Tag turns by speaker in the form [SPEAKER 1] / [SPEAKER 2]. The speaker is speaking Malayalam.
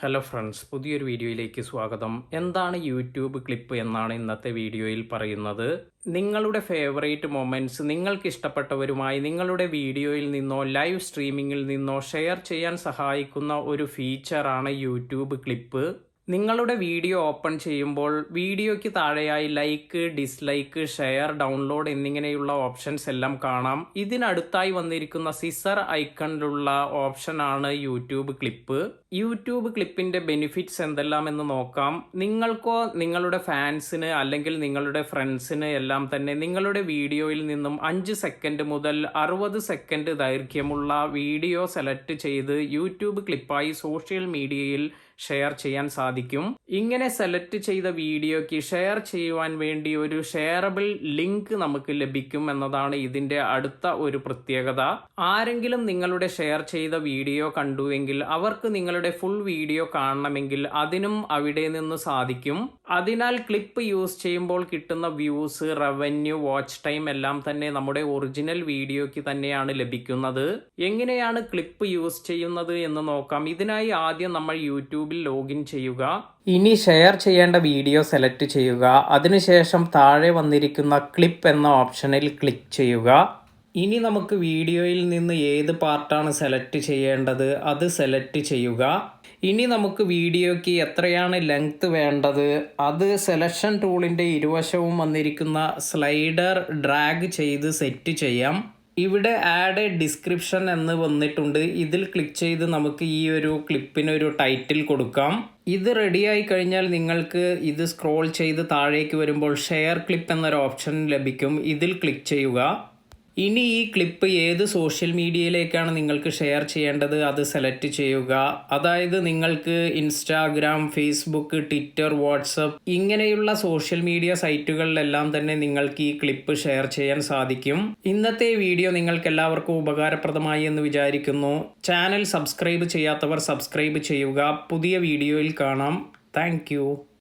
[SPEAKER 1] ഹലോ ഫ്രണ്ട്സ്, പുതിയൊരു വീഡിയോയിലേക്ക് സ്വാഗതം. എന്താണ് യൂട്യൂബ് ക്ലിപ്പ് എന്നാണ് ഇന്നത്തെ വീഡിയോയിൽ പറയുന്നത്. നിങ്ങളുടെ ഫേവറേറ്റ് മൊമെൻറ്റ്സ് നിങ്ങൾക്ക് ഇഷ്ടപ്പെട്ടവരുമായി നിങ്ങളുടെ വീഡിയോയിൽ നിന്നോ ലൈവ് സ്ട്രീമിങ്ങിൽ നിന്നോ ഷെയർ ചെയ്യാൻ സഹായിക്കുന്ന ഒരു ഫീച്ചറാണ് യൂട്യൂബ് ക്ലിപ്പ്. നിങ്ങളുടെ വീഡിയോ ഓപ്പൺ ചെയ്യുമ്പോൾ വീഡിയോയ്ക്ക് താഴെയായി ലൈക്ക്, ഡിസ്ലൈക്ക്, ഷെയർ, ഡൗൺലോഡ് എന്നിങ്ങനെയുള്ള ഓപ്ഷൻസ് എല്ലാം കാണാം. ഇതിനടുത്തായി വന്നിരിക്കുന്ന സിസർ ഐക്കണിലുള്ള ഓപ്ഷനാണ് യൂട്യൂബ് ക്ലിപ്പ്. യൂട്യൂബ് ക്ലിപ്പിൻ്റെ ബെനിഫിറ്റ്സ് എന്തെല്ലാമെന്ന് നോക്കാം. നിങ്ങൾക്കോ നിങ്ങളുടെ ഫാൻസിന് അല്ലെങ്കിൽ നിങ്ങളുടെ ഫ്രണ്ട്സിന് എല്ലാം തന്നെ നിങ്ങളുടെ വീഡിയോയിൽ നിന്നും 5 സെക്കൻഡ് മുതൽ 60 സെക്കൻഡ് ദൈർഘ്യമുള്ള വീഡിയോ സെലക്ട് ചെയ്ത് യൂട്യൂബ് ക്ലിപ്പായി സോഷ്യൽ മീഡിയയിൽ ഷെയർ ചെയ്യാൻ സാധിക്കും. ഇങ്ങനെ സെലക്ട് ചെയ്ത വീഡിയോയ്ക്ക് ഷെയർ ചെയ്യുവാൻ വേണ്ടി ഒരു ഷെയറബിൾ ലിങ്ക് നമുക്ക് ലഭിക്കും എന്നതാണ് ഇതിൻ്റെ അടുത്ത ഒരു പ്രത്യേകത. ആരെങ്കിലും നിങ്ങളുടെ ഷെയർ ചെയ്ത വീഡിയോ കണ്ടുവെങ്കിൽ അവർക്ക് നിങ്ങളുടെ ഫുൾ വീഡിയോ കാണണമെങ്കിൽ അതിനും അവിടെ നിന്ന് സാധിക്കും. അതിനാൽ ക്ലിപ്പ് യൂസ് ചെയ്യുമ്പോൾ കിട്ടുന്ന വ്യൂസ്, റവന്യൂ, വാച്ച് ടൈം എല്ലാം തന്നെ നമ്മുടെ ഒറിജിനൽ വീഡിയോയ്ക്ക് തന്നെയാണ് ലഭിക്കുന്നത്. എങ്ങനെയാണ് ക്ലിപ്പ് യൂസ് ചെയ്യുന്നത് എന്ന് നോക്കാം. ഇതിനായി ആദ്യം നമ്മൾ യൂട്യൂബിൽ ലോഗിൻ ചെയ്യുക. ഇനി ഷെയർ ചെയ്യേണ്ട വീഡിയോ സെലക്ട് ചെയ്യുക. അതിനുശേഷം താഴെ വന്നിരിക്കുന്ന ക്ലിപ്പ് എന്ന ഓപ്ഷനിൽ ക്ലിക്ക് ചെയ്യുക. ഇനി നമുക്ക് വീഡിയോയിൽ നിന്ന് ഏത് പാർട്ടാണ് സെലക്ട് ചെയ്യേണ്ടത് അത് സെലക്ട് ചെയ്യുക. ഇനി നമുക്ക് വീഡിയോയ്ക്ക് എത്രയാണ് ലെങ്ത് വേണ്ടത് അത് സെലക്ഷൻ ടൂളിൻ്റെ ഇരുവശവും വന്നിരിക്കുന്ന സ്ലൈഡർ ഡ്രാഗ് ചെയ്ത് സെറ്റ് ചെയ്യാം. ഇവിടെ ആഡ് എ ഡിസ്ക്രിപ്ഷൻ എന്ന് വന്നിട്ടുണ്ട്. ഇതിൽ ക്ലിക്ക് ചെയ്ത് നമുക്ക് ഈ ഒരു ക്ലിപ്പിനൊരു ടൈറ്റിൽ കൊടുക്കാം. ഇത് റെഡിയായി കഴിഞ്ഞാൽ നിങ്ങൾക്ക് ഇത് സ്ക്രോൾ ചെയ്ത് താഴേക്ക് വരുമ്പോൾ ഷെയർ ക്ലിപ്പ് എന്നൊരു ഓപ്ഷൻ ലഭിക്കും. ഇതിൽ ക്ലിക്ക് ചെയ്യുക. ഇനി ഈ ക്ലിപ്പ് ഏത് സോഷ്യൽ മീഡിയയിലേക്കാണ് നിങ്ങൾക്ക് ഷെയർ ചെയ്യേണ്ടത് അത് സെലക്ട് ചെയ്യുക. അതായത് നിങ്ങൾക്ക് ഇൻസ്റ്റാഗ്രാം, ഫേസ്ബുക്ക്, ട്വിറ്റർ, വാട്സപ്പ് ഇങ്ങനെയുള്ള സോഷ്യൽ മീഡിയ സൈറ്റുകളിലെല്ലാം തന്നെ നിങ്ങൾക്ക് ഈ ക്ലിപ്പ് ഷെയർ ചെയ്യാൻ സാധിക്കും. ഇന്നത്തെ വീഡിയോ നിങ്ങൾക്ക് എല്ലാവർക്കും ഉപകാരപ്രദമായി എന്ന് വിചാരിക്കുന്നു. ചാനൽ സബ്സ്ക്രൈബ് ചെയ്യാത്തവർ സബ്സ്ക്രൈബ് ചെയ്യുക. പുതിയ വീഡിയോയിൽ കാണാം. താങ്ക്